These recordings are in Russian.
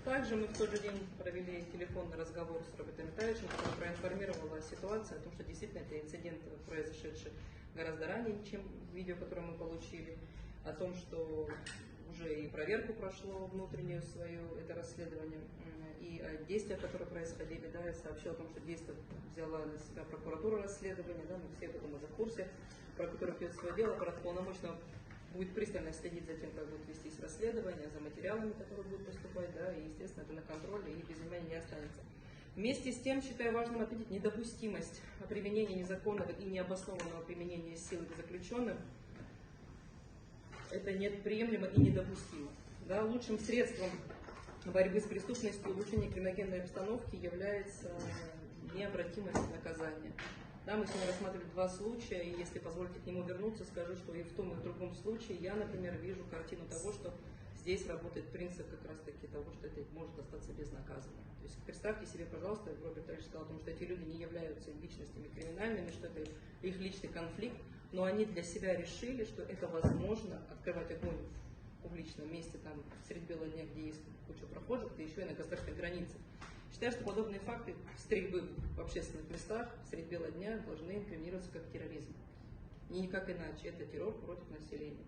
Также мы в тот же день провели телефонный разговор с Робертом Витальевичем, который проинформировал о ситуации, о том, что действительно это инцидент, произошедший гораздо ранее, чем видео, которое мы получили, о том, что уже и проверку прошло внутреннюю свою, это расследование, и о действиях, которые происходили, да, я сообщил о том, что действия взяла на себя прокуратура расследования, да, мы все об этом уже в курсе, прокуратура ведет свое дело, аппарат полномочного будет пристально следить за тем, как будет вестись расследование, за материалами, которые будут поступать, да, и, естественно, это на контроле и без внимания не останется. Вместе с тем, считаю важным отметить недопустимость применения незаконного и необоснованного применения силы к заключенным. Это неприемлемо и недопустимо. Да, лучшим средством борьбы с преступностью и улучшения криминогенной обстановки является необратимость наказания. Да, мы сегодня рассматривали два случая, и если позволите к нему вернуться, скажу, что и в том, и в другом случае я, например, вижу картину того, что здесь работает принцип как раз-таки того, что это может остаться безнаказанным. То есть представьте себе, пожалуйста, Роберт Витальевич сказал о том, что эти люди не являются личностями криминальными, что это их личный конфликт, но они для себя решили, что это возможно открывать огонь в публичном месте, там, средь бела дня, где есть куча прохожих, да еще и на государственной границе. Считаю, что подобные факты стрельбы в общественных местах средь бела дня должны инкриминироваться как терроризм. И никак иначе. Это террор против населения.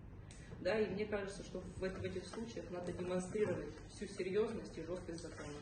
Да, и мне кажется, что в этих случаях надо демонстрировать всю серьезность и жесткость закона.